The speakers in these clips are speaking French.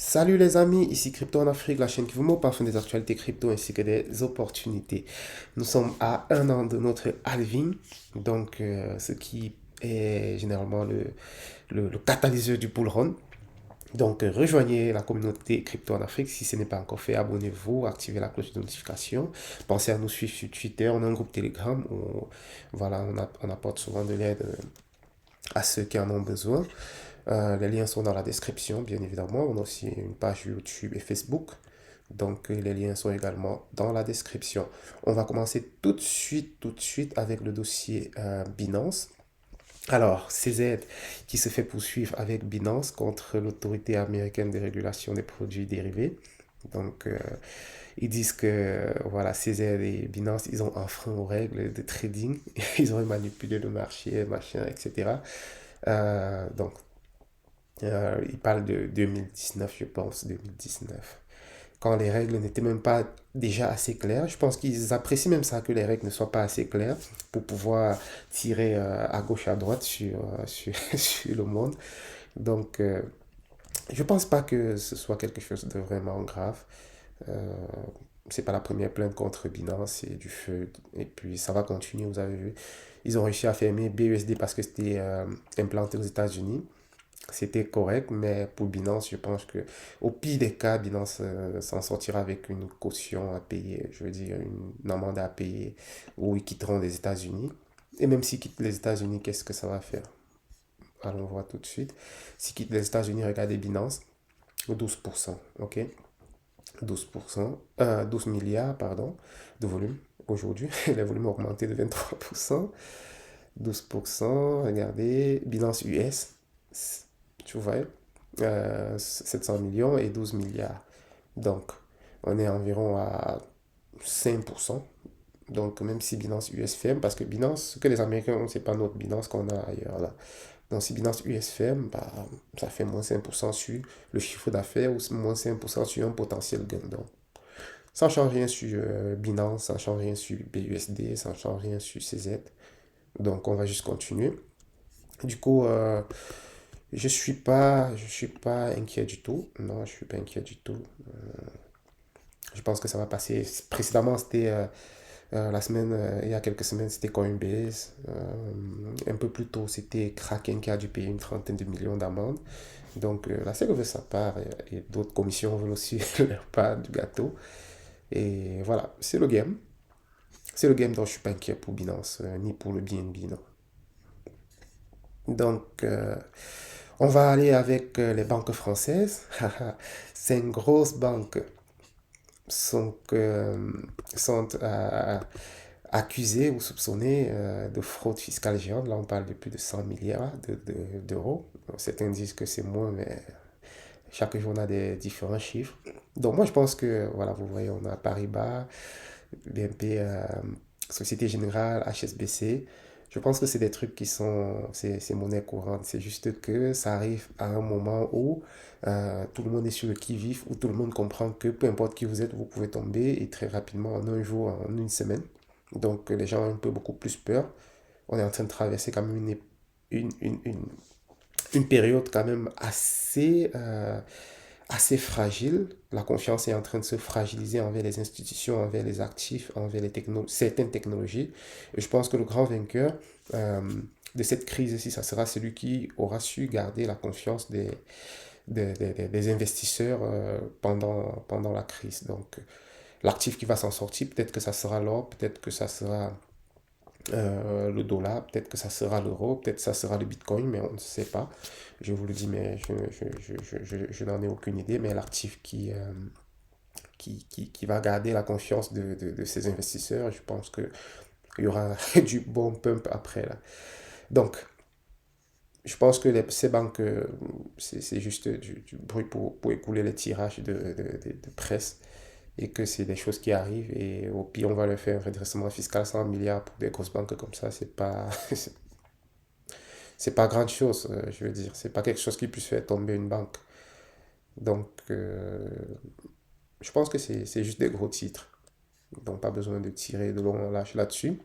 Salut les amis, ici Crypto en Afrique, la chaîne qui vous montre parfum des actualités crypto ainsi que des opportunités. Nous sommes à un an de notre halving, donc ce qui est généralement le catalyseur du bull run. Donc rejoignez la communauté Crypto en Afrique si ce n'est pas encore fait, abonnez-vous, activez la cloche de notification. Pensez à nous suivre sur Twitter, on a un groupe Telegram où voilà, on apporte souvent de l'aide à ceux qui en ont besoin. Les liens sont dans la description, bien évidemment. On a aussi une page YouTube et Facebook. Donc, les liens sont également dans la description. On va commencer tout de suite avec le dossier Binance. Alors, CZ qui se fait poursuivre avec Binance contre l'autorité américaine de régulation des produits dérivés. Donc, ils disent que voilà, CZ et Binance, ils ont enfreint aux règles de trading. Ils ont manipulé le marché, machin, etc. Donc, il parle de 2019, je pense, 2019. Quand les règles n'étaient même pas déjà assez claires. Je pense qu'ils apprécient même ça, que les règles ne soient pas assez claires pour pouvoir tirer à gauche, à droite sur le monde. Donc, je pense pas que ce soit quelque chose de vraiment grave. Euh, c'est pas la première plainte contre Binance, c'est du feu. Et puis, ça va continuer, vous avez vu. Ils ont réussi à fermer BUSD parce que c'était implanté aux États-Unis. C'était correct, mais pour Binance, je pense que au pire des cas, Binance s'en sortira avec une caution à payer, je veux dire une amende à payer, ou ils quitteront les États-Unis. Et même s'ils quittent les États-Unis, qu'est-ce que ça va faire? Allons voir tout de suite. S'ils quittent les États-Unis, regardez Binance, 12%, ok? 12%, 12 milliards, pardon, de volume aujourd'hui. Les volumes ont augmenté de 23%, 12%, regardez, Binance US, tu vois, 700 millions et 12 milliards. Donc, on est environ à 5%. Donc, même si Binance US ferme, parce que Binance, ce que les Américains ont, c'est pas notre Binance qu'on a ailleurs là. Donc, si Binance US ferme, bah, ça fait moins 5% sur le chiffre d'affaires ou moins 5% sur un potentiel gain. Donc, ça ne change rien sur Binance, ça ne change rien sur BUSD, ça ne change rien sur CZ. Donc, on va juste continuer. Du coup, je suis pas inquiet du tout. Non, je suis pas inquiet du tout. Je pense que ça va passer. Précédemment, c'était la semaine, il y a quelques semaines, c'était Coinbase. Un peu plus tôt, c'était Kraken qui a dû payer une trentaine de millions d'amendes. Donc, la SEC veut sa part et d'autres commissions veulent aussi leur part du gâteau. Et voilà, c'est le game. C'est le game dont je suis pas inquiet pour Binance, ni pour le BNB, non. Donc, on va aller avec les banques françaises. C'est une grosse banque sont, sont accusés ou soupçonnés de fraude fiscale géante. Là, on parle de plus de 100 milliards d'euros. Certains disent que c'est moins, mais chaque jour, on a des différents chiffres. Donc, moi, je pense que, voilà, vous voyez, on a Paribas, BNP, Société Générale, HSBC. Je pense que c'est des trucs qui sont, c'est monnaie courante. C'est juste que ça arrive à un moment où tout le monde est sur le qui-vive, où tout le monde comprend que peu importe qui vous êtes, vous pouvez tomber et très rapidement, en un jour, en une semaine. Donc les gens ont un peu beaucoup plus peur. On est en train de traverser quand même une, une, une, une période quand même assez fragile. La confiance est en train de se fragiliser envers les institutions, envers les actifs, envers certaines technologies. Et je pense que le grand vainqueur euh, de cette crise-ci, ça sera celui qui aura su garder la confiance des investisseurs pendant la crise. Donc, l'actif qui va s'en sortir, peut-être que ça sera l'or, peut-être que ça sera le dollar, peut-être que ça sera l'euro, peut-être que ça sera le bitcoin, mais on ne sait pas. Je vous le dis, mais je n'en ai aucune idée. Mais l'actif qui va garder la confiance de ces investisseurs, je pense qu'il y aura du bon pump après là. Donc, je pense que ces banques, c'est juste du bruit pour écouler les tirages de presse et que c'est des choses qui arrivent et au pire on va leur faire un redressement fiscal 100 milliards pour des grosses banques comme ça, c'est pas c'est pas grand chose, je veux dire, c'est pas quelque chose qui puisse faire tomber une banque. Donc je pense que c'est juste des gros titres. Donc pas besoin de tirer de long en large là-dessus.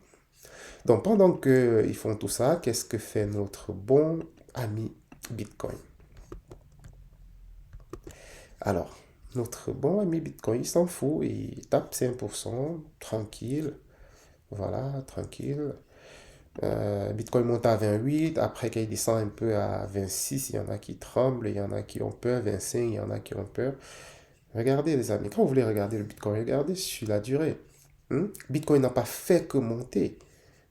Donc pendant qu'ils font tout ça, qu'est-ce que fait notre bon ami Bitcoin? Alors, notre bon ami Bitcoin, il s'en fout, il tape 5%, tranquille, voilà, tranquille. Bitcoin monte à 28, après qu'il descend un peu à 26, il y en a qui tremblent, il y en a qui ont peur, 25, il y en a qui ont peur. Regardez les amis, quand vous voulez regarder le Bitcoin, regardez sur la durée. Bitcoin n'a pas fait que monter.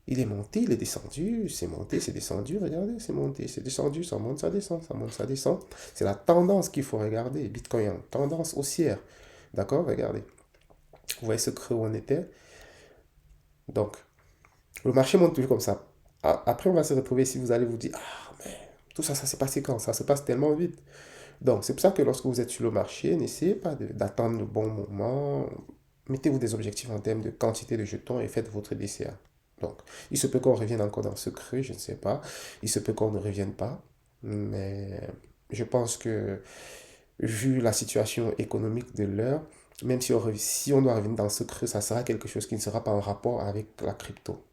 Il est monté, il est descendu, c'est monté, c'est descendu, regardez, c'est monté, c'est descendu, ça monte, ça descend, ça monte, ça descend. C'est la tendance qu'il faut regarder. Bitcoin en tendance haussière. D'accord? Regardez. Vous voyez ce creux où on était? Donc, le marché monte toujours comme ça. Après, on va se retrouver si vous allez vous dire, ah, mais tout ça, ça s'est passé quand? Ça se passe tellement vite. Donc, c'est pour ça que lorsque vous êtes sur le marché, n'essayez pas d'attendre le bon moment. Mettez-vous des objectifs en termes de quantité de jetons et faites votre DCA. Donc, il se peut qu'on revienne encore dans ce creux, je ne sais pas. Il se peut qu'on ne revienne pas. Mais je pense que, vu la situation économique de l'heure, même si on doit revenir dans ce creux, ça sera quelque chose qui ne sera pas en rapport avec la crypto.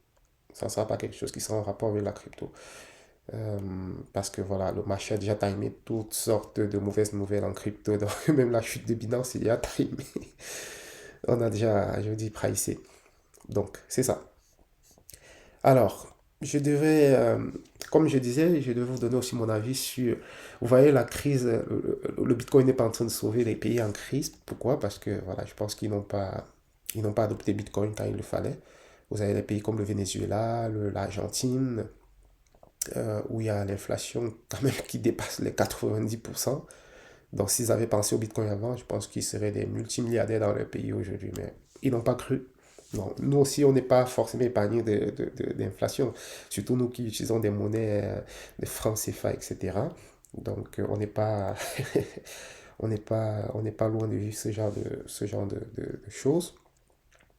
Ça ne sera pas quelque chose qui sera en rapport avec la crypto. Parce que voilà, le marché a déjà timé toutes sortes de mauvaises nouvelles en crypto. Donc, même la chute de Binance, il y a timé. On a déjà, je dis, pricé. Donc, c'est ça. Alors, comme je disais, je devais vous donner aussi mon avis sur, vous voyez, la crise, le Bitcoin n'est pas en train de sauver les pays en crise. Pourquoi? Parce que, voilà, je pense ils n'ont pas adopté Bitcoin quand il le fallait. Vous avez des pays comme le Venezuela, l'Argentine, où il y a l'inflation quand même qui dépasse les 90%. Donc, s'ils avaient pensé au Bitcoin avant, je pense qu'ils seraient des multimilliardaires dans leur pays aujourd'hui. Mais ils n'ont pas cru. Non, nous aussi, on n'est pas forcément épargnés d'inflation. Surtout nous qui utilisons des monnaies, des francs CFA, etc. Donc, on n'est pas, on n'est pas loin de vivre ce genre de choses.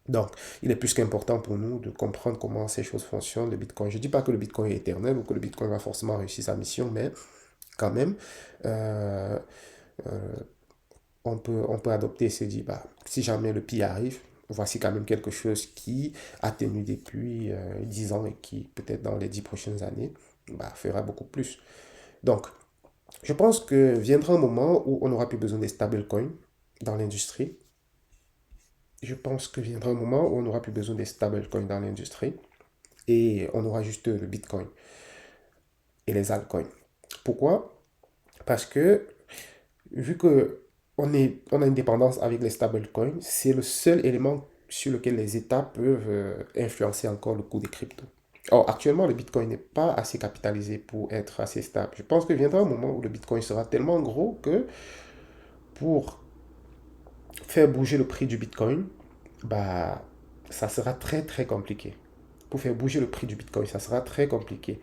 Donc, il est plus qu'important pour nous de comprendre comment ces choses fonctionnent, le Bitcoin. Je ne dis pas que le Bitcoin est éternel ou que le Bitcoin va forcément réussir sa mission, mais quand même, euh, euh, on peut adopter et se dire, bah, si jamais le pire arrive, voici quand même quelque chose qui a tenu depuis 10 ans et qui, peut-être dans les 10 prochaines années, bah, fera beaucoup plus. Donc, je pense que viendra un moment où on n'aura plus besoin des stablecoins dans l'industrie. Je pense que viendra un moment où on n'aura plus besoin des stablecoins dans l'industrie et on aura juste le Bitcoin et les altcoins. Pourquoi? Parce que vu que on a une dépendance avec les stablecoins, c'est le seul élément sur lequel les États peuvent influencer encore le cours des cryptos. Or, actuellement, le Bitcoin n'est pas assez capitalisé pour être assez stable. Je pense que viendra un moment où le Bitcoin sera tellement gros que pour faire bouger le prix du Bitcoin, bah, ça sera très très compliqué. Pour faire bouger le prix du Bitcoin, ça sera très compliqué.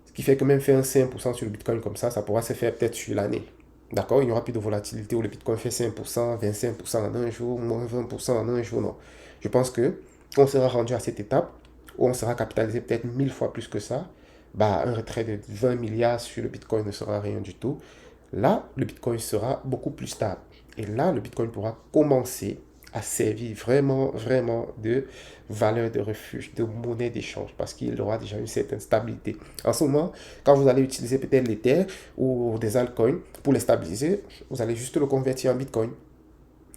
Ce qui fait que même faire un 5% sur le Bitcoin comme ça pourra se faire peut-être sur l'année. D'accord? Il n'y aura plus de volatilité où le Bitcoin fait 5%, 25% en un jour, moins 20% en un jour. Non. Je pense que on sera rendu à cette étape où on sera capitalisé peut-être 1000 fois plus que ça. Bah, un retrait de 20 milliards sur le Bitcoin ne sera rien du tout. Là, le Bitcoin sera beaucoup plus stable. Et là, le Bitcoin pourra commencer à servir vraiment, vraiment de valeur de refuge, de monnaie d'échange, parce qu'il aura déjà une certaine stabilité. En ce moment, quand vous allez utiliser peut-être l'Ether ou des altcoins pour les stabiliser, vous allez juste le convertir en Bitcoin.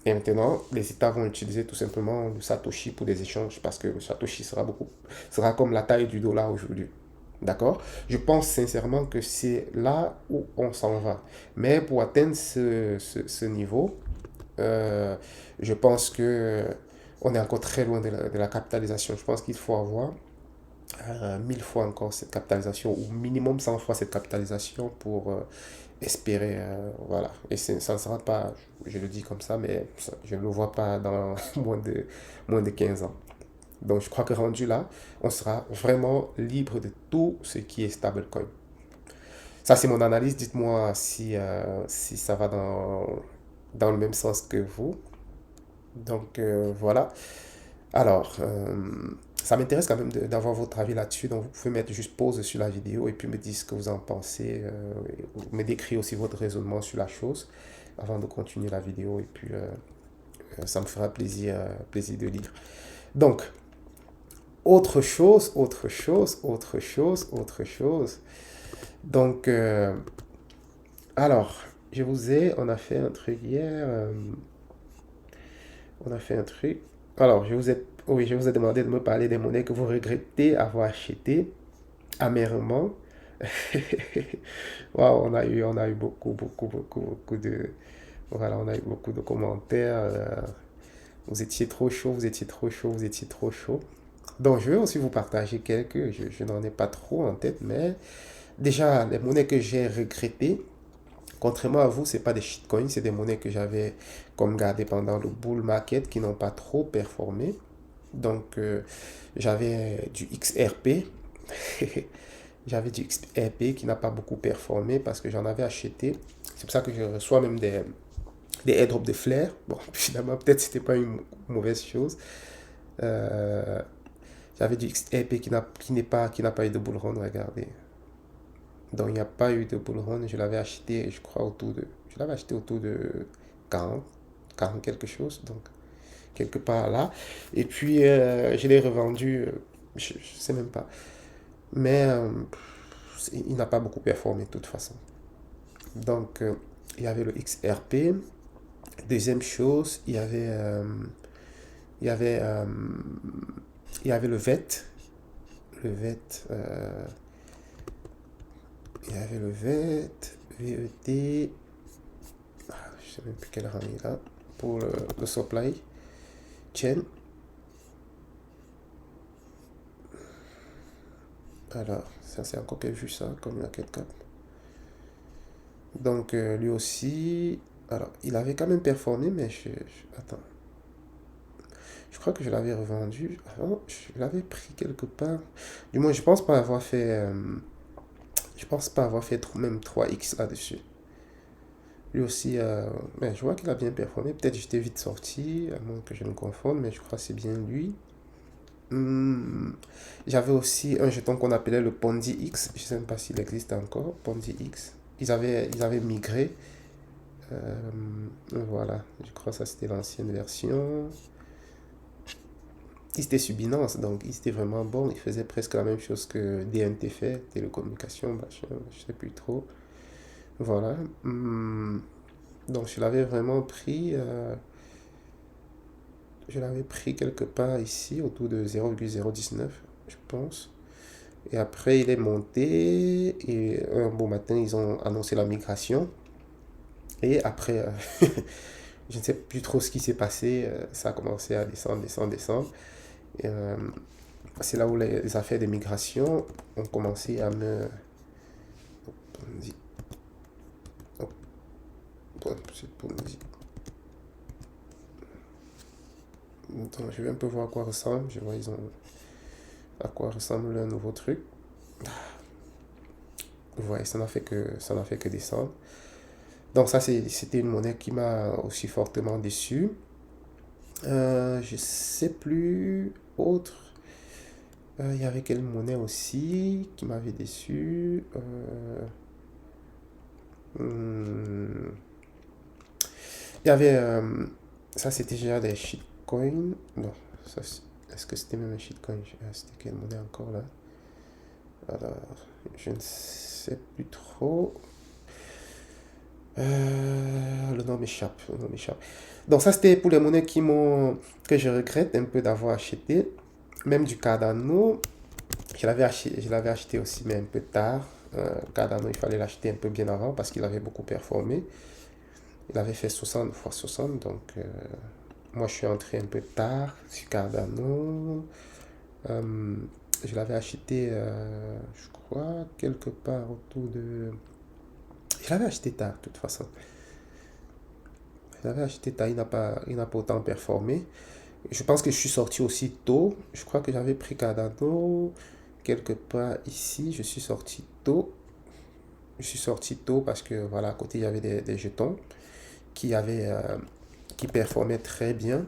Et maintenant, les États vont utiliser tout simplement le Satoshi pour des échanges, parce que le Satoshi sera comme la taille du dollar aujourd'hui. D'accord? Je pense sincèrement que c'est là où on s'en va. Mais pour atteindre ce niveau, euh, je pense que on est encore très loin de la capitalisation. Je pense qu'il faut avoir 1000 fois encore cette capitalisation, ou minimum 100 fois cette capitalisation pour espérer. Voilà. Et ça ne sera pas, je le dis comme ça, mais je ne le vois pas dans moins de 15 ans. Donc je crois que rendu là, on sera vraiment libre de tout ce qui est stablecoin. Ça, c'est mon analyse. Dites-moi si ça va dans le même sens que vous. Donc voilà. Alors, ça m'intéresse quand même d'avoir votre avis là-dessus. Donc, vous pouvez mettre juste pause sur la vidéo et puis me dire ce que vous en pensez. Me décrire aussi votre raisonnement sur la chose avant de continuer la vidéo. Et puis, ça me fera plaisir de lire. Donc, autre chose. Donc, alors, on a fait un truc hier. On a fait un truc. Alors, oui, je vous ai demandé de me parler des monnaies que vous regrettez avoir achetées amèrement. Waouh, on a eu beaucoup de, voilà, on a eu beaucoup de commentaires. Vous étiez trop chaud, vous étiez trop chaud, vous étiez trop chaud. Donc, je vais aussi vous partager quelques. Je n'en ai pas trop en tête, mais déjà, les monnaies que j'ai regrettées, contrairement à vous, c'est pas des shitcoins, c'est des monnaies que j'avais comme gardées pendant le bull market qui n'ont pas trop performé. Donc, j'avais du XRP. J'avais du XRP qui n'a pas beaucoup performé parce que j'en avais acheté. C'est pour ça que je reçois même des airdrops de flair. Bon, finalement, peut-être c'était pas une mauvaise chose. Euh, J'avais du XRP qui n'a pas eu de bull run, regardez. Donc, il n'y a pas eu de bull run. Je l'avais acheté, je crois, je l'avais acheté autour de 40 40 quelque chose. Donc, quelque part là. Et puis, je l'ai revendu, je ne sais même pas. Mais il n'a pas beaucoup performé de toute façon. Donc, il y avait le XRP. Deuxième chose, il y avait, euh, il y avait le VET. Le VET, il y avait le VET, VET, je ne sais même plus quel rang il a, pour le supply chain. Alors, ça c'est encore que vu ça, comme la 4. Donc, lui aussi, alors, il avait quand même performé, mais attends. Je crois que je l'avais revendu. Avant, je l'avais pris quelque part. Du moins, je pense pas avoir fait même 3x là-dessus. Lui aussi, je vois qu'il a bien performé. Peut-être j'étais vite sorti, à moins que je me confonde, mais je crois que c'est bien lui. Hmm, J'avais aussi un jeton qu'on appelait le Ponzi X. Je ne sais même pas s'il existe encore. Ponzi X. Ils avaient migré. Euh, voilà, je crois que ça c'était l'ancienne version. Il était sur Binance, donc il était vraiment bon. Il faisait presque la même chose que DNT fait, télécommunication, machin, je sais plus trop. Voilà. Donc je l'avais vraiment pris, je l'avais pris quelque part ici, autour de 0,019, je pense. Et après, il est monté, et un beau matin, ils ont annoncé la migration. Et après, je ne sais plus trop ce qui s'est passé, ça a commencé à descendre, descendre, descendre. Et, c'est là où les affaires de migration ont commencé à me... Donc, je vais un peu voir à quoi ressemble. Je vois ils ont à quoi ressemble le nouveau truc. Vous voyez, ça n'a fait que descendre. Donc ça, c'était une monnaie qui m'a aussi fortement déçu. Je sais plus autre. Il y avait quelle monnaie aussi qui m'avait déçu. Hmm, Il y avait... ça, c'était déjà des shitcoins. Non, est-ce que c'était même un shitcoin? C'était quelle monnaie encore là? Alors, je ne sais plus trop. Le nom m'échappe. Le nom m'échappe. Donc ça, c'était pour les monnaies que je regrette un peu d'avoir acheté. Même du Cardano, je l'avais acheté aussi, mais un peu tard. Cardano, il fallait l'acheter un peu bien avant parce qu'il avait beaucoup performé. Il avait fait 60 fois 60, donc moi je suis entré un peu tard sur Cardano. Euh, je l'avais acheté, je crois, quelque part autour de... Je l'avais acheté tard, de toute façon. Je l'avais acheté tard, il n'a pas autant performé. Je pense que je suis sorti aussi tôt. Je crois que j'avais pris Cardano quelque part ici. Je suis sorti tôt. Je suis sorti tôt parce que voilà, à côté il y avait des jetons qui avaient, qui performaient très bien.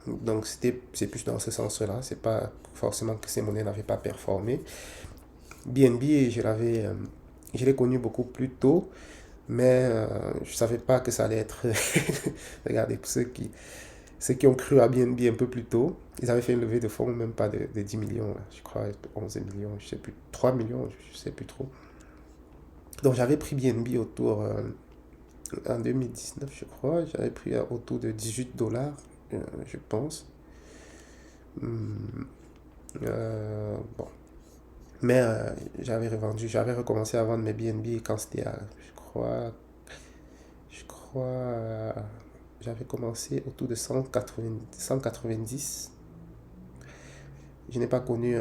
Donc c'est plus dans ce sens-là. C'est pas forcément que ces monnaies n'avaient pas performé. BNB, je l'ai connu beaucoup plus tôt, mais je savais pas que ça allait être. Regardez, pour ceux qui ont cru à BNB un peu plus tôt, ils avaient fait une levée de fonds, même pas de 10 millions, je crois, 11 millions, je sais plus, 3 millions, je sais plus trop. Donc j'avais pris BNB autour En 2019, je crois, j'avais pris autour de 18 $, je pense. Hmm, bon. Mais j'avais revendu, j'avais recommencé à vendre mes BNB quand c'était à, je crois, j'avais commencé autour de 190. Je n'ai pas connu,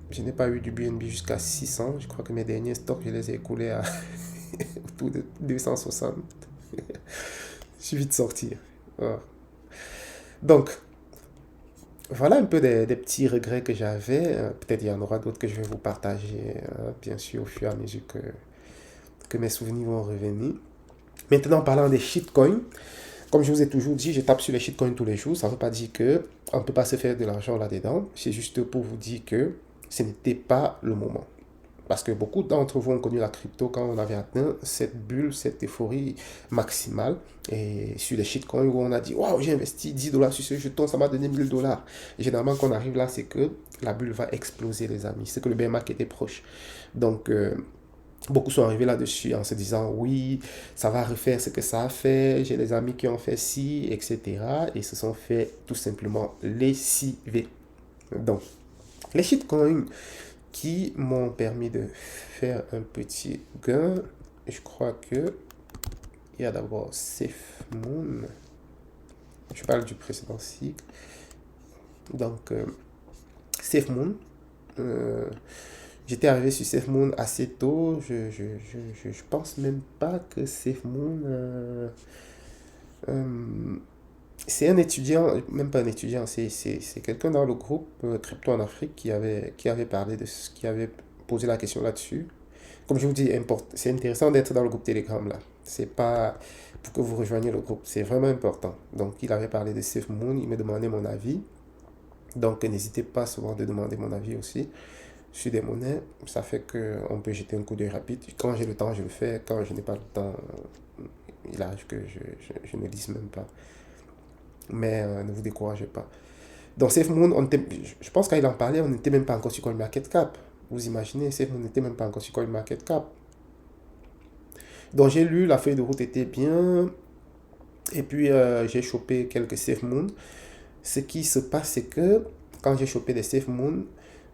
je n'ai pas eu du BNB jusqu'à 600. Je crois que mes derniers stocks, je les ai écoulés à autour de 260. Je suis vite sorti. Voilà. Donc, voilà un peu des petits regrets que j'avais. Peut-être il y en aura d'autres que je vais vous partager, bien sûr, au fur et à mesure que mes souvenirs vont revenir. Maintenant, en parlant des shitcoins, comme je vous ai toujours dit, je tape sur les shitcoins tous les jours. Ça ne veut pas dire que on ne peut pas se faire de l'argent là-dedans. C'est juste pour vous dire que ce n'était pas le moment. Parce que beaucoup d'entre vous ont connu la crypto quand on avait atteint cette bulle, cette euphorie maximale. Et sur les shitcoins où on a dit, waouh, j'ai investi 10 dollars sur ce jeton, ça m'a donné 1000 $. Et généralement, quand on arrive là, c'est que la bulle va exploser, les amis. C'est que le bear market est proche. Donc, beaucoup sont arrivés là-dessus en se disant, oui, ça va refaire ce que ça a fait. J'ai des amis qui ont fait ci, etc. Et se sont fait tout simplement lessiver. Donc, les shitcoins qui m'ont permis de faire un petit gain. Je crois que il y a d'abord SafeMoon. Je parle du précédent cycle. Donc, SafeMoon. Euh, J'étais arrivé sur SafeMoon assez tôt. Je pense même pas que SafeMoon. Euh, c'est un étudiant, même pas un étudiant, c'est quelqu'un dans le groupe Crypto en Afrique qui avait parlé de ce, qui avait posé la question là-dessus. Comme je vous dis, c'est intéressant d'être dans le groupe Telegram là. C'est pas pour que vous rejoigniez le groupe, c'est vraiment important. Donc, il avait parlé de SafeMoon, il me demandait mon avis. Donc, n'hésitez pas souvent de demander mon avis aussi sur des monnaies. Ça fait qu'on peut jeter un coup d'œil rapide. Quand j'ai le temps, je le fais. Quand je n'ai pas le temps, il arrive que je ne lise même pas. Mais ne vous découragez pas. Donc, SafeMoon, je pense quand il en parlait, on n'était même pas encore sur CoinMarketCap. Vous imaginez, SafeMoon n'était même pas encore sur CoinMarketCap. Donc j'ai lu, la feuille de route était bien. Et puis j'ai chopé quelques SafeMoon. Ce qui se passe, c'est que quand j'ai chopé des SafeMoon,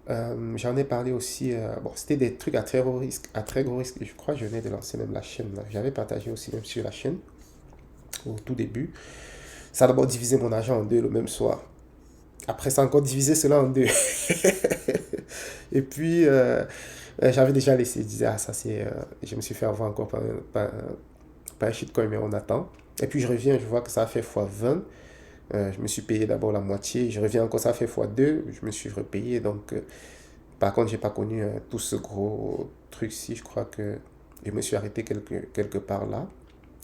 j'en ai parlé aussi. Bon, c'était des trucs à très gros risque. À très gros risque. Je crois que je venais de lancer même la chaîne. Là. J'avais partagé aussi même sur la chaîne au tout début. Ça a d'abord divisé mon argent en deux le même soir. Après, ça a encore divisé cela en deux. Et puis, j'avais déjà laissé. Je disais, ah, ça c'est. Je me suis fait avoir encore par un shitcoin, mais on attend. Et puis, je reviens, je vois que ça a fait x20. Je me suis payé d'abord la moitié. Je reviens encore, ça a fait x2. Je me suis repayé. Donc, par contre, j'ai pas connu tout ce gros truc-ci. Je crois que je me suis arrêté quelque part là.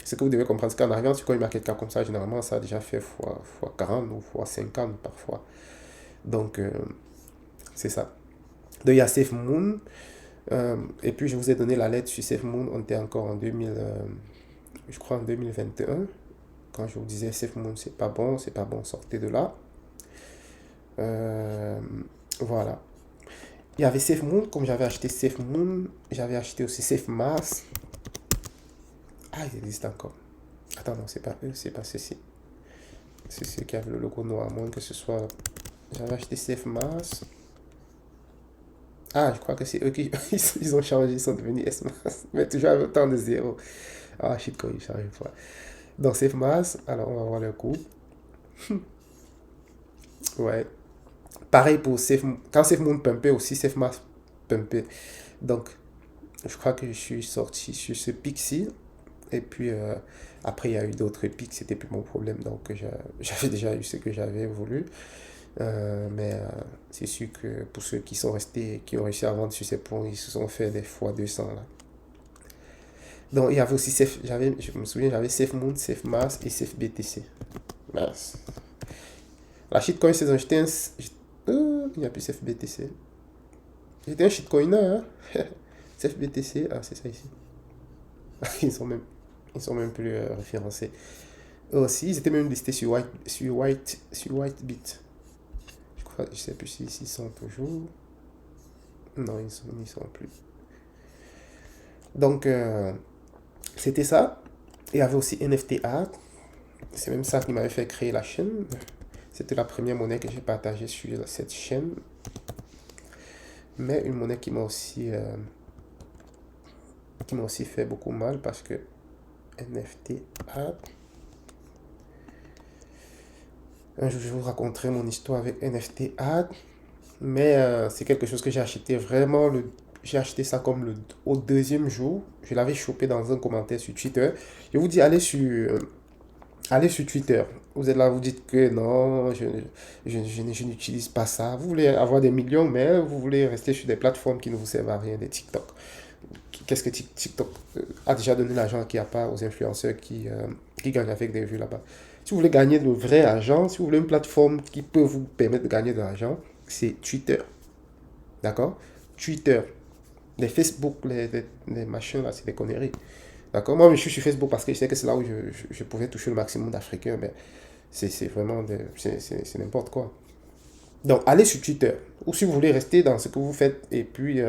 Ce que vous devez comprendre, c'est qu'en arrivant sur CoinMarketCap comme ça, généralement, ça a déjà fait fois 40 ou fois 50 parfois. Donc, c'est ça. Donc, il y a SafeMoon. Et puis, je vous ai donné la lettre sur SafeMoon. On était encore en 2000, je crois en 2021. Quand je vous disais SafeMoon, c'est pas bon, sortez de là. Euh, voilà. Il y avait SafeMoon, comme j'avais acheté SafeMoon, j'avais acheté aussi SafeMass. Ah, il existe encore. Attends, non, c'est pas eux, c'est pas ceci. C'est ceux qui avaient le logo noir, à moins que ce soit. J'avais acheté SafeMass. Ah, je crois que c'est eux qui. Ils ont changé, ils sont devenus SMAS. Mais toujours avec autant de zéro. Ah, shit, quoi, ils changent pas. Donc, SafeMass, alors on va voir le coup. Ouais. Pareil pour Safe. Quand SafeMoon pumpait aussi, SafeMass pumpait. Donc, je crois que je suis sorti sur ce pic-ci. Et puis, après, il y a eu d'autres pics, c'était plus mon problème. Donc, j'avais déjà eu ce que j'avais voulu. Mais c'est sûr que pour ceux qui sont restés, qui ont réussi à vendre sur ces ponts, ils se sont fait des fois 200 là. Donc, il y avait aussi je me souviens, j'avais SafeMoon, SafeMass et SafeBTC. Mince. La shitcoin saison, il n'y a plus SafeBTC. J'étais un shitcoiner, hein. SafeBTC, ah, c'est ça ici. Ils sont même plus référencés. Eux aussi, ils étaient même listés sur Whitebit. Je crois, je sais plus s'ils sont toujours. Non, ils sont plus. Donc, c'était ça. Il y avait aussi NFT Art. C'est même ça qui m'avait fait créer la chaîne. C'était la première monnaie que j'ai partagée sur cette chaîne. Mais une monnaie qui m'a aussi fait beaucoup mal parce que NFT Art. Un jour, je vous raconterai mon histoire avec NFT Art. Mais c'est quelque chose que j'ai acheté vraiment. J'ai acheté ça comme au deuxième jour. Je l'avais chopé dans un commentaire sur Twitter. Je vous dis, allez sur Twitter. Vous êtes là, vous dites que non, je n'utilise pas ça. Vous voulez avoir des millions, mais vous voulez rester sur des plateformes qui ne vous servent à rien, des TikTok. Qu'est-ce que TikTok a déjà donné l'argent qu'il n'y a pas aux influenceurs qui gagnent avec des vues là-bas? Si vous voulez gagner de vrai argent, si vous voulez une plateforme qui peut vous permettre de gagner de l'argent, c'est Twitter. D'accord? Twitter. Les Facebook, les machins là, c'est des conneries. D'accord? Moi, je suis sur Facebook parce que je sais que c'est là où je pouvais toucher le maximum d'Africains, mais c'est vraiment c'est n'importe quoi. Donc, allez sur Twitter. Ou si vous voulez rester dans ce que vous faites et puis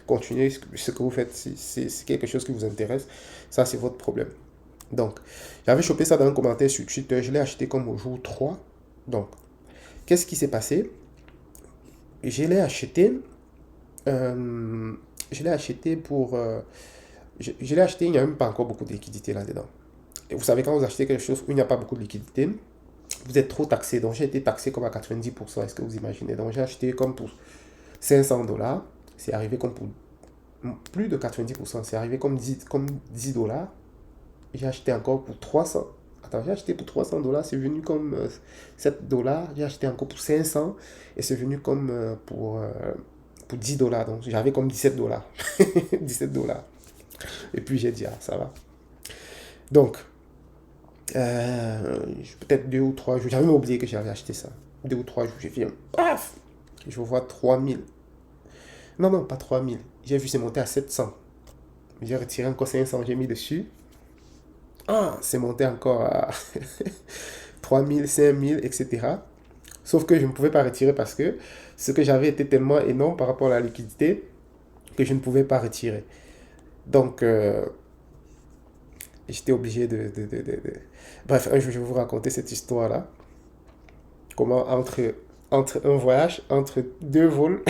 continuer ce que vous faites, si c'est quelque chose qui vous intéresse, ça, c'est votre problème. Donc, j'avais chopé ça dans un commentaire sur Twitter. Je l'ai acheté comme au jour 3. Donc, qu'est-ce qui s'est passé? Je l'ai acheté. Je l'ai acheté pour. Je l'ai acheté, il n'y a même pas encore beaucoup de liquidité là-dedans. Et vous savez, quand vous achetez quelque chose où il n'y a pas beaucoup de liquidité, vous êtes trop taxé. Donc, j'ai été taxé comme à 90%. Est-ce que vous imaginez? Donc, j'ai acheté comme pour 500 dollars. C'est arrivé comme pour plus de 90%. C'est arrivé comme 10 dollars. J'ai acheté encore pour 300. Attends, j'ai acheté pour 300 dollars. C'est venu comme 7 dollars. J'ai acheté encore pour 500. Et c'est venu comme pour 10 dollars. Donc, j'avais comme 17 dollars. 17 dollars. Et puis, j'ai dit, ah, ça va. Donc, peut-être 2 ou 3 jours. J'avais même oublié que j'avais acheté ça. 2 ou 3 jours, j'ai fait un paf. Je vois 3000. Non, non, pas 3000. J'ai vu c'est monté à 700. J'ai retiré encore 500, j'ai mis dessus. Ah, c'est monté encore à 3000, 5000, etc. Sauf que je ne pouvais pas retirer parce que ce que j'avais était tellement énorme par rapport à la liquidité que je ne pouvais pas retirer. Donc, j'étais obligé Bref, un jour, je vais vous raconter cette histoire-là. Comment, entre un voyage, entre 2 vols,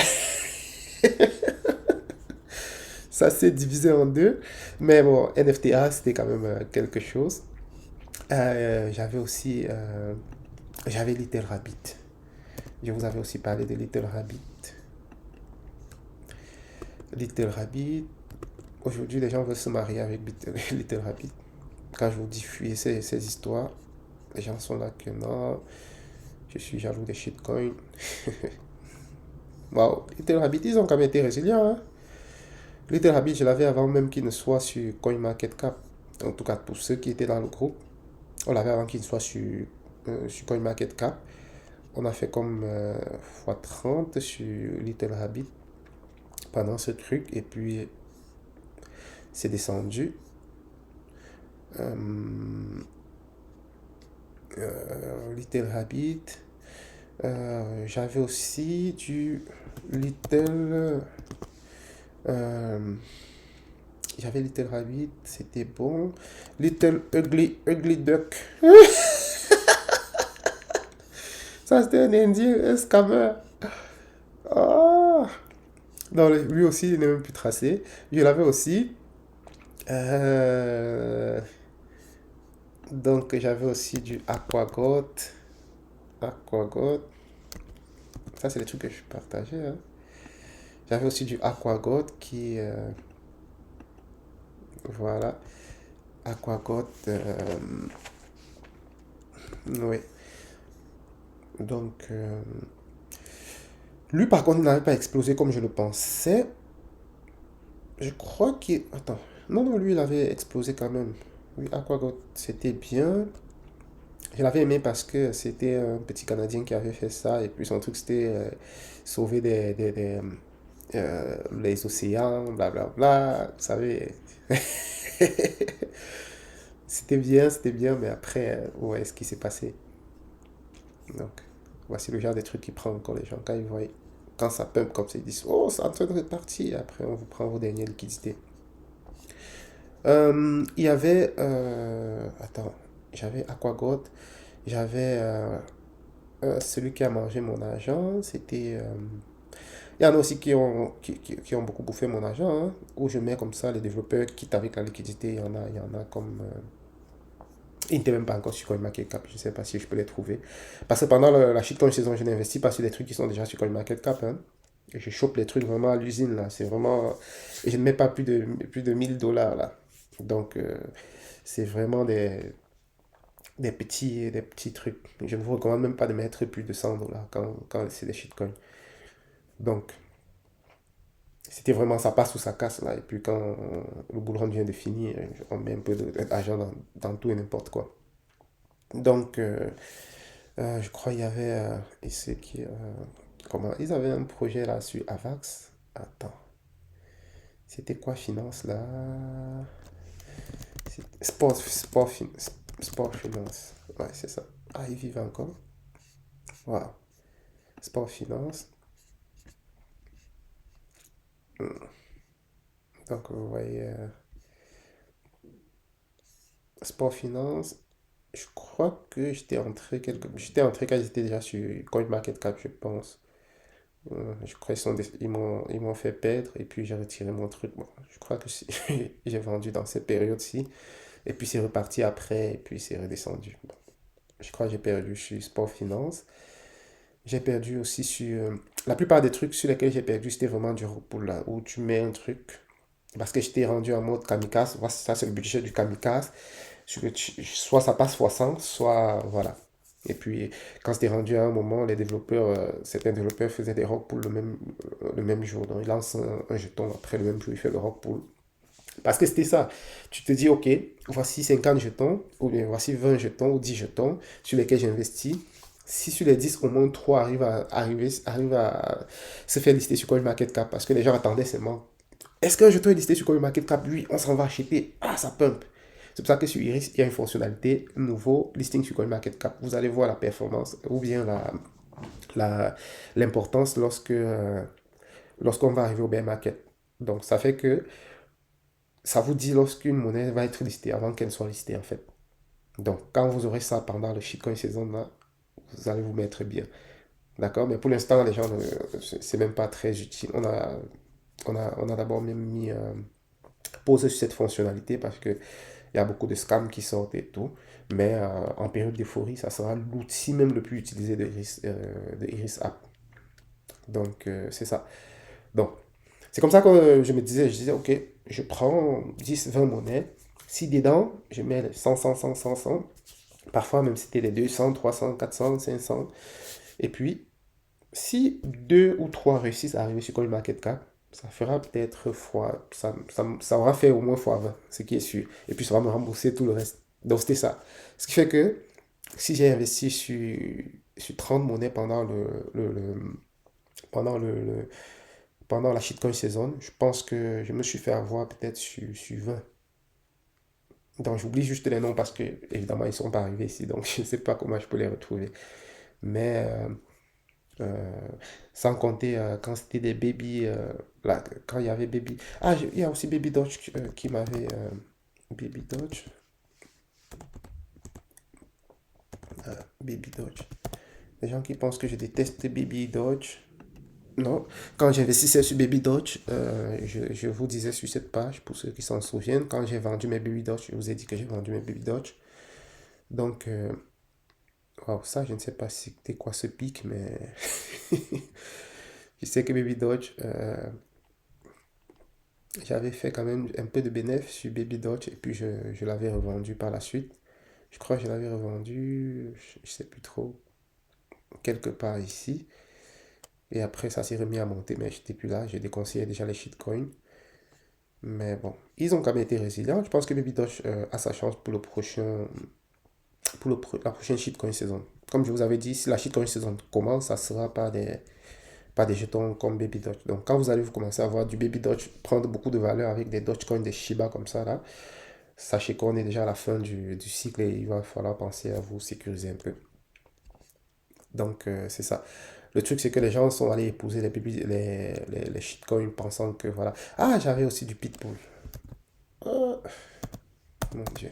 ça s'est divisé en deux. Mais bon, NFTA, c'était quand même quelque chose. J'avais aussi... j'avais Little Rabbit. Je vous avais aussi parlé de Little Rabbit. Little Rabbit. Aujourd'hui, les gens veulent se marier avec Little Rabbit. Quand je vous dis fuir ces histoires, les gens sont là que non, je suis jaloux des shitcoins. Wow, Little Rabbit, ils ont quand même été résilients. Hein? Little Rabbit, je l'avais avant même qu'il ne soit sur CoinMarketCap. En tout cas, pour ceux qui étaient dans le groupe, on l'avait avant qu'il ne soit sur CoinMarketCap. On a fait comme x30 sur Little Rabbit pendant ce truc. Et puis, c'est descendu. Little Rabbit. J'avais aussi du Little. euh, J'avais Little Rabbit, c'était bon. Little Ugly Duck. Ça, c'était un indien, un scammer. Oh. Non, lui aussi, il n'est même plus tracé. Je l'avais aussi. Euh, Donc, j'avais aussi du Aquagot. Aquagot. Ça, c'est les trucs que je partageais. Hein. J'avais aussi du Aquagot qui. Voilà. Aquagot. Oui. Donc. Lui, par contre, il n'avait pas explosé comme je le pensais. Je crois qu'il. Attends. Non, non, lui, il avait explosé quand même. Oui, Aquagot, c'était bien. Je l'avais aimé parce que c'était un petit Canadien qui avait fait ça. Et puis son truc, c'était sauver les océans, blablabla. Bla, bla, vous savez. C'était bien, mais après, ouais, ce qui s'est passé. Donc, voici le genre de trucs qui prend encore les gens. Quand ils voient, quand ça pump comme ça, ils disent, oh, c'est en train de repartir. Après, on vous prend vos dernières liquidités. Il y avait, attends, j'avais Aquagot, j'avais celui qui a mangé mon argent, c'était... il y en a aussi qui ont beaucoup bouffé mon argent, hein, où je mets comme ça les développeurs qui quittent avec la liquidité, il y en a comme... ils n'étaient même pas encore sur CoinMarketCap, je ne sais pas si je peux les trouver. Parce que pendant la shitcoin saison, je n'investis pas sur des trucs qui sont déjà sur CoinMarketCap, hein. Et je chope les trucs vraiment à l'usine, là. C'est vraiment... Et je ne mets pas plus de 1000 $ là. Donc, c'est vraiment des petits trucs. Je ne vous recommande même pas de mettre plus de 100 $ quand c'est des shitcoins. Donc, c'était vraiment ça passe ou ça casse là. Et puis quand le bullrun vient de finir, on met un peu d'argent dans tout et n'importe quoi. Donc, je crois qu'il y avait. Et c'est qui, comment, ils avaient un projet là sur Avax. Attends, c'était quoi finance là? Sport finance. Ouais, c'est ça. Ah, ils vivent encore. Voilà. Sport finance. Donc, vous voyez, sport finance. Je crois que j'étais entré quand j'étais déjà sur CoinMarketCap, je pense. Je crois qu'ils m'ont fait perdre et puis j'ai retiré mon truc. Bon, je crois que j'ai vendu dans cette période-ci et puis c'est reparti après et puis c'est redescendu. Bon, je crois que j'ai perdu sur Sport Finance. J'ai perdu aussi sur... la plupart des trucs sur lesquels j'ai perdu, c'était vraiment du repos là, où tu mets un truc. Parce que j'étais rendu en mode kamikaze. Voilà, ça, c'est le budget du kamikaze. Soit ça passe 60, soit voilà. Et puis, quand c'était rendu à un moment, les développeurs, certains développeurs faisaient des rock pools le même jour. Donc, ils lancent un jeton, après le même jour, ils font le rock pool. Parce que c'était ça. Tu te dis, OK, voici 50 jetons, ou bien voici 20 jetons ou 10 jetons sur lesquels j'investis. Si sur les 10 au moins 3 arrivent à se faire lister sur CoinMarketCap, parce que les gens attendaient seulement. Est-ce qu'un jeton est listé sur CoinMarketCap? Oui, on s'en va acheter. Ah, ça pump. C'est pour ça que sur Iris, il y a une fonctionnalité nouveau listing sur CoinMarketCap. Vous allez voir la performance ou bien la, l'importance lorsqu'on va arriver au bear market. Donc, ça fait que ça vous dit lorsqu'une monnaie va être listée avant qu'elle soit listée, en fait. Donc, quand vous aurez ça pendant le shitcoin saison, là, vous allez vous mettre bien. D'accord? Mais pour l'instant, les gens, c'est même pas très utile. On a d'abord même mis pause sur cette fonctionnalité parce que il y a beaucoup de scams qui sortent et tout. Mais en période d'euphorie, ça sera l'outil même le plus utilisé de Iris App. Donc, c'est ça. Donc, c'est comme ça que je disais, OK, je prends 10 20 monnaies. Si dedans, je mets 100 parfois même c'était les 200 300 400 500. Et puis, si deux ou trois réussissent à arriver sur CoinMarketCap, ça fera peut-être fois, ça aura fait au moins fois 20, ce qui est sûr. Et puis ça va me rembourser tout le reste. Donc c'était ça. Ce qui fait que si j'ai investi sur 30 monnaies pendant la shitcoin saison, je pense que je me suis fait avoir peut-être sur 20. Donc j'oublie juste les noms parce que évidemment ils ne sont pas arrivés ici, donc je ne sais pas comment je peux les retrouver. Mais Euh, sans compter quand c'était des baby, là, quand il y avait baby. Ah, il y a aussi Baby Dodge qui m'avait. Baby Dodge. Baby Dodge. Les gens qui pensent que je déteste Baby Dodge. Non, quand j'investissais sur Baby Dodge, je vous disais sur cette page, pour ceux qui s'en souviennent, quand j'ai vendu mes Baby Dodge, je vous ai dit que j'ai vendu mes Baby Dodge. Donc, wow, ça, je ne sais pas si c'était quoi ce pic, mais je sais que Baby Dodge, j'avais fait quand même un peu de bénéfice sur Baby Dodge et puis je l'avais revendu par la suite. Je crois que je l'avais revendu, je sais plus trop, quelque part ici. Et après, ça s'est remis à monter, mais j'étais plus là. J'ai déconseillé déjà les shitcoins. Mais bon, ils ont quand même été résilients. Je pense que Baby Dodge a sa chance pour la prochaine shitcoin saison. Comme je vous avais dit, si la shitcoin saison commence, ça sera pas des jetons comme Baby Dodge. Donc, quand vous allez vous commencer à voir du Baby Dodge prendre beaucoup de valeur avec des Dogecoins, des Shiba comme ça, là, sachez qu'on est déjà à la fin du cycle et il va falloir penser à vous sécuriser un peu. Donc, c'est ça. Le truc, c'est que les gens sont allés épouser les shitcoins pensant que voilà. Ah, j'avais aussi du Pitbull. Ah, Mon Dieu.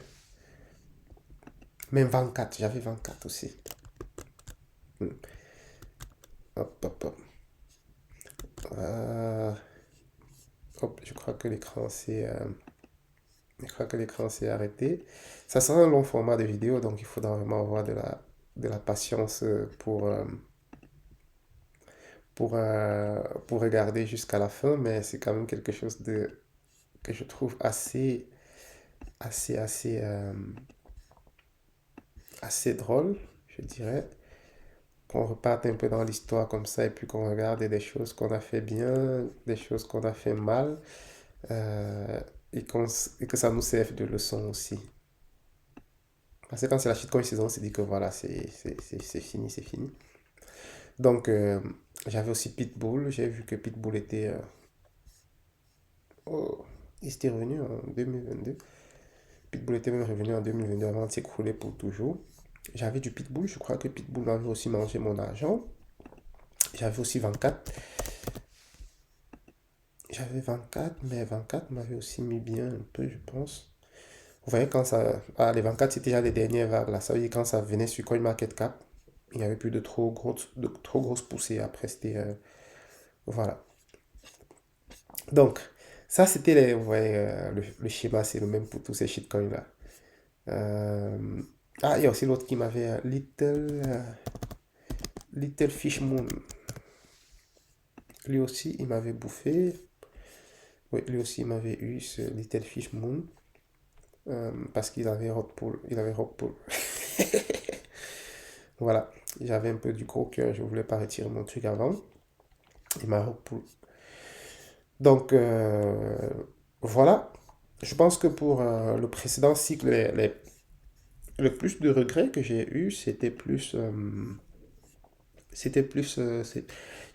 Même 24, j'avais 24 aussi. Hmm. Hop, hop, hop. Euh, hop, je crois que l'écran s'est arrêté. Ça sera un long format de vidéo, donc il faudra vraiment avoir de la patience pour regarder jusqu'à la fin, mais c'est quand même quelque chose que je trouve assez, assez, euh, assez drôle, je dirais. Qu'on reparte un peu dans l'histoire comme ça et puis qu'on regarde des choses qu'on a fait bien, des choses qu'on a fait mal, euh, et que ça nous serve de leçon aussi. Parce que quand c'est la shitcoin saison, on s'est dit que voilà, c'est fini, c'est fini. Donc, j'avais aussi Pitbull. J'ai vu que Pitbull était. Oh, il était revenu en 2022. Pitbull était même revenu en 2022 avant de s'écrouler pour toujours. J'avais du Pitbull. Je crois que Pitbull m'avait aussi mangé mon argent. J'avais aussi 24. J'avais 24, mais 24 m'avait aussi mis bien un peu, je pense. Vous voyez, quand ça. Ah, les 24, c'était déjà les dernières vagues là. Ça veut dire quand ça venait sur CoinMarketCap, il n'y avait plus de trop grosses poussées. Après, c'était. Voilà. Donc, ça, c'était les. Vous voyez, le schéma, c'est le même pour tous ces shitcoins là. Euh, Ah, il y a aussi l'autre qui m'avait. Little Fish Moon. Lui aussi, il m'avait bouffé. Oui, lui aussi, il m'avait eu ce Little Fish Moon. Parce qu'il avait Rock Pool. Il avait Rock Pool. Voilà. J'avais un peu du gros cœur. Je voulais pas retirer mon truc avant. Il m'a Rock Pool. Donc, voilà. Je pense que pour le précédent cycle, le plus de regrets que j'ai eu, je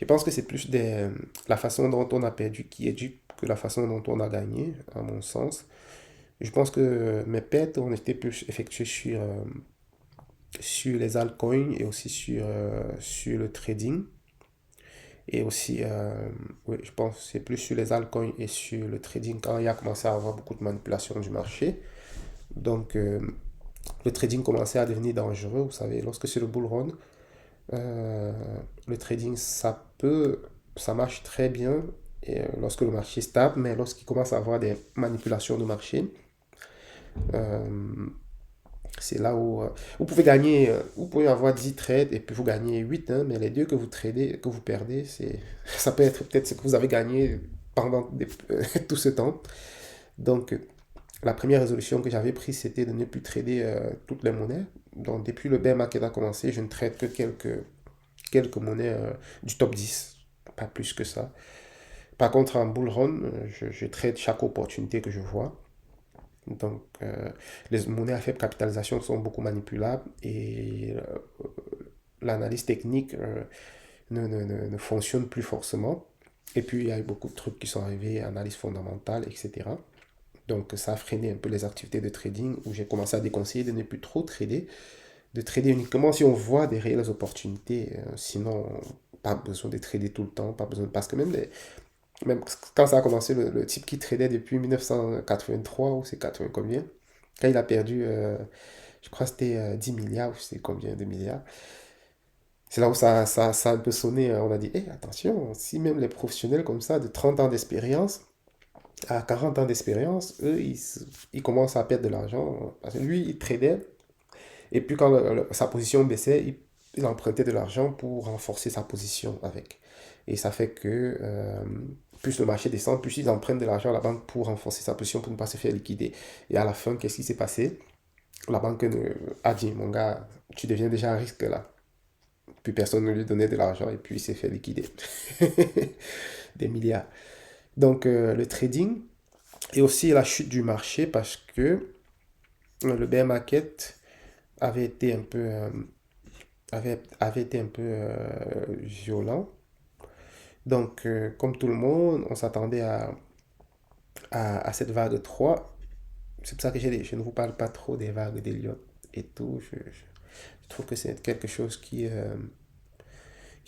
pense que c'est plus la façon dont on a perdu qui est due que la façon dont on a gagné, à mon sens. Je pense que mes pertes ont été plus effectuées sur les altcoins et aussi sur le trading. Et aussi, oui, je pense que c'est plus sur les altcoins et sur le trading quand il a commencé à avoir beaucoup de manipulation du marché. Donc, le trading commençait à devenir dangereux. Vous savez, lorsque c'est le bull run, euh, le trading, ça marche très bien et, lorsque le marché est stable, mais lorsqu'il commence à avoir des manipulations de marché, euh, c'est là où vous pouvez gagner, vous pouvez avoir 10 trades et puis vous gagnez 8, hein, mais les deux que vous tradez, que vous perdez, ça peut être peut-être ce que vous avez gagné pendant tout ce temps. Donc, la première résolution que j'avais prise, c'était de ne plus trader toutes les monnaies. Donc, depuis le bear market a commencé, je ne trade que quelques monnaies du top 10, pas plus que ça. Par contre, en bull run, je trade chaque opportunité que je vois. Donc, les monnaies à faible capitalisation sont beaucoup manipulables et l'analyse technique ne fonctionne plus forcément. Et puis, il y a eu beaucoup de trucs qui sont arrivés, analyse fondamentale, etc. Donc, ça a freiné un peu les activités de trading où j'ai commencé à déconseiller de ne plus trop trader, de trader uniquement si on voit des réelles opportunités. Sinon, pas besoin de trader tout le temps, pas besoin parce que même quand ça a commencé, le type qui tradait depuis 1983 ou c'est 80 combien, quand il a perdu, je crois que c'était 10 milliards ou c'est combien de milliards, c'est là où ça a un peu sonné. On a dit, hé, attention, si même les professionnels comme ça, de 30 ans d'expérience, à 40 ans d'expérience, eux, ils commencent à perdre de l'argent. Parce que lui, il tradait, et puis quand sa position baissait, il empruntait de l'argent pour renforcer sa position avec. Et ça fait que plus le marché descend, plus ils empruntent de l'argent à la banque pour renforcer sa position, pour ne pas se faire liquider. Et à la fin, qu'est-ce qui s'est passé? La banque a dit, mon gars, tu deviens déjà à risque là. Puis personne ne lui donnait de l'argent et puis il s'est fait liquider. Des milliards. Donc le trading et aussi la chute du marché parce que le bear market avait été un peu, avait été un peu violent. Donc, comme tout le monde, on s'attendait à cette vague 3. C'est pour ça que je ne vous parle pas trop des vagues d'Eliott et tout. Je trouve que c'est quelque chose qui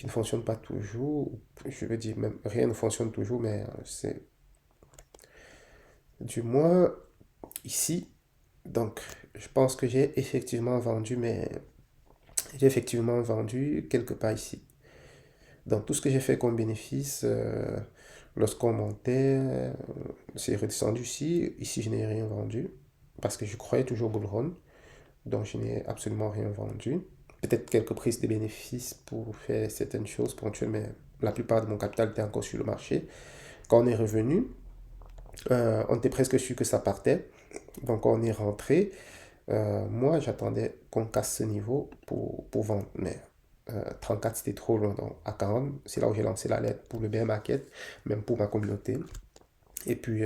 ne fonctionne pas toujours. Je veux dire, même rien ne fonctionne toujours, mais c'est du moins ici. Donc, je pense que j'ai effectivement vendu quelque part ici. Donc, tout ce que j'ai fait comme bénéfice, lorsqu'on montait, c'est redescendu ici. Ici, je n'ai rien vendu parce que je croyais toujours au bull run. Donc, je n'ai absolument rien vendu. Peut-être quelques prises de bénéfices pour faire certaines choses ponctuelles, mais la plupart de mon capital était encore sur le marché. Quand on est revenu, on était presque sûr que ça partait. Donc, on est rentré. Moi, j'attendais qu'on casse ce niveau pour vendre. Mais 34, c'était trop loin. Donc, à 40, c'est là où j'ai lancé l'alerte pour le bear market, même pour ma communauté. Et puis,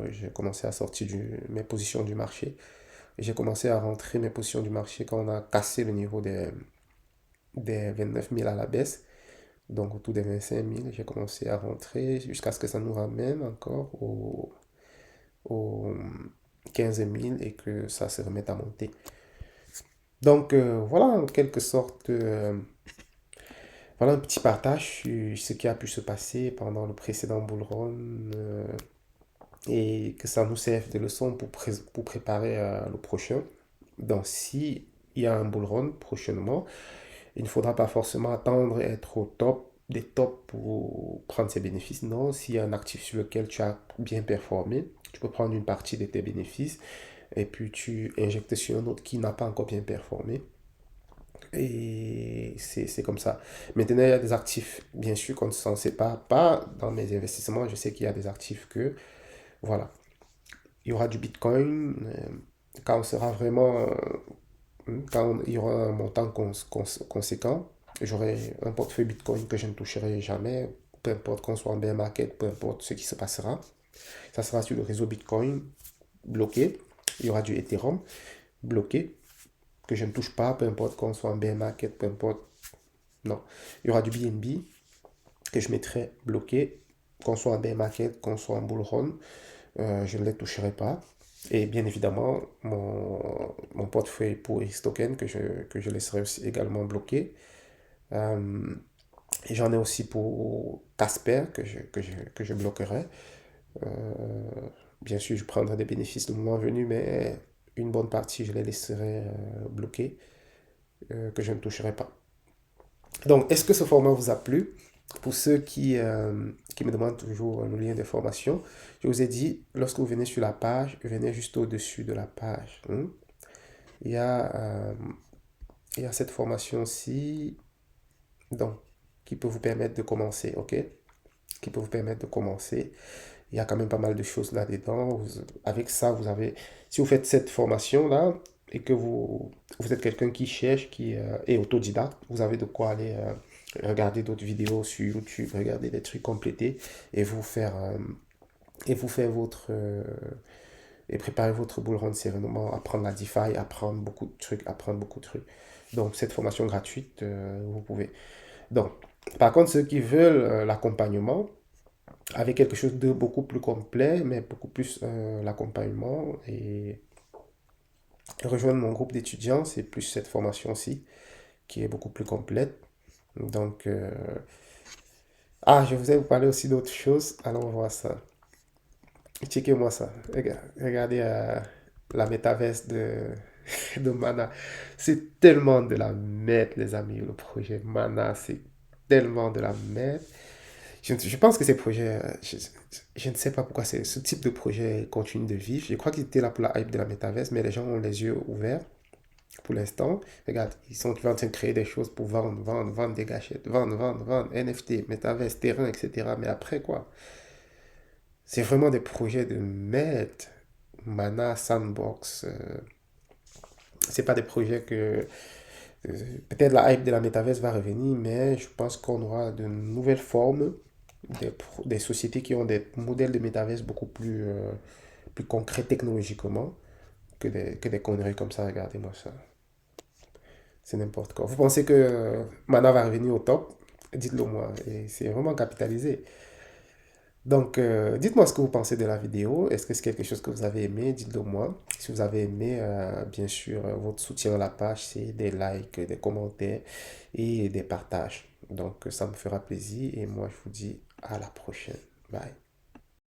j'ai commencé à sortir mes positions du marché. J'ai commencé à rentrer mes positions du marché quand on a cassé le niveau des 29 000 à la baisse. Donc, autour des 25 000, j'ai commencé à rentrer jusqu'à ce que ça nous ramène encore aux 15 000 et que ça se remette à monter. Donc, voilà en quelque sorte, voilà un petit partage sur ce qui a pu se passer pendant le précédent bull run et que ça nous serve de leçon pour préparer le prochain. Donc, si il y a un bull run prochainement, il ne faudra pas forcément attendre être au top des tops pour prendre ses bénéfices. Non, s'il y a un actif sur lequel tu as bien performé, tu peux prendre une partie de tes bénéfices et puis tu injectes sur un autre qui n'a pas encore bien performé. Et c'est comme ça. Maintenant, il y a des actifs, bien sûr, qu'on ne s'en sépare pas dans mes investissements. Je sais qu'il y a des actifs que, voilà, il y aura du Bitcoin quand on sera vraiment, quand il y aura un montant conséquent. J'aurai un portefeuille Bitcoin que je ne toucherai jamais, peu importe qu'on soit en bear market, peu importe ce qui se passera. Ça sera sur le réseau Bitcoin bloqué. Il y aura du Ethereum bloqué que je ne touche pas, peu importe qu'on soit en bear market, peu importe. Non. Il y aura du BNB que je mettrai bloqué, qu'on soit en bear market, qu'on soit en bull run, je ne les toucherai pas. Et bien évidemment, mon portefeuille pour X token que je laisserai aussi également bloqué. Euh, et j'en ai aussi pour Casper que je bloquerai. Euh, bien sûr, je prendrai des bénéfices le moment venu, mais une bonne partie, je les laisserai bloqués, que je ne toucherai pas. Donc, est-ce que ce format vous a plu? Pour ceux qui me demandent toujours le lien de formation, je vous ai dit, lorsque vous venez sur la page, venez juste au-dessus de la page. Il y a, euh, il y a cette formation-ci, donc, qui peut vous permettre de commencer, ok? Qui peut vous permettre de commencer. Il y a quand même pas mal de choses là-dedans. Avec ça, vous avez, si vous faites cette formation-là et que vous êtes quelqu'un qui cherche, qui est autodidacte, vous avez de quoi aller regarder d'autres vidéos sur YouTube, regarder des trucs complétés et vous faire et préparer votre bull run sereinement, apprendre la DeFi, apprendre beaucoup de trucs. Donc, cette formation gratuite, vous pouvez. Donc, par contre, ceux qui veulent l'accompagnement, avec quelque chose de beaucoup plus complet, mais beaucoup plus l'accompagnement et rejoindre mon groupe d'étudiants, c'est plus cette formation-ci qui est beaucoup plus complète. Donc, je vous ai parlé aussi d'autres choses. Allons voir ça. Checkez-moi ça. Regardez la métaverse de Mana. C'est tellement de la merde, les amis. Le projet Mana, c'est tellement de la merde. Je pense que ces projets, je ne sais pas pourquoi ce type de projet continue de vivre. Je crois qu'ils étaient là pour la hype de la métaverse, mais les gens ont les yeux ouverts pour l'instant. Regarde, ils sont en train de créer des choses pour vendre des gâchettes, vendre, NFT, métaverse, terrain, etc. Mais après quoi? C'est vraiment des projets de merde. Mana, Sandbox, c'est pas des projets que peut-être la hype de la métaverse va revenir, mais je pense qu'on aura de nouvelles formes, des sociétés qui ont des modèles de métaverse beaucoup plus concrets technologiquement que des conneries comme ça. Regardez-moi ça. C'est n'importe quoi. Vous pensez que Mana va revenir au top? Dites-le moi. Et c'est vraiment capitalisé. Donc, dites-moi ce que vous pensez de la vidéo. Est-ce que c'est quelque chose que vous avez aimé? Dites-le moi. Si vous avez aimé, bien sûr, votre soutien à la page, c'est des likes, des commentaires et des partages. Donc, ça me fera plaisir. Et moi, je vous dis à la prochaine. Bye.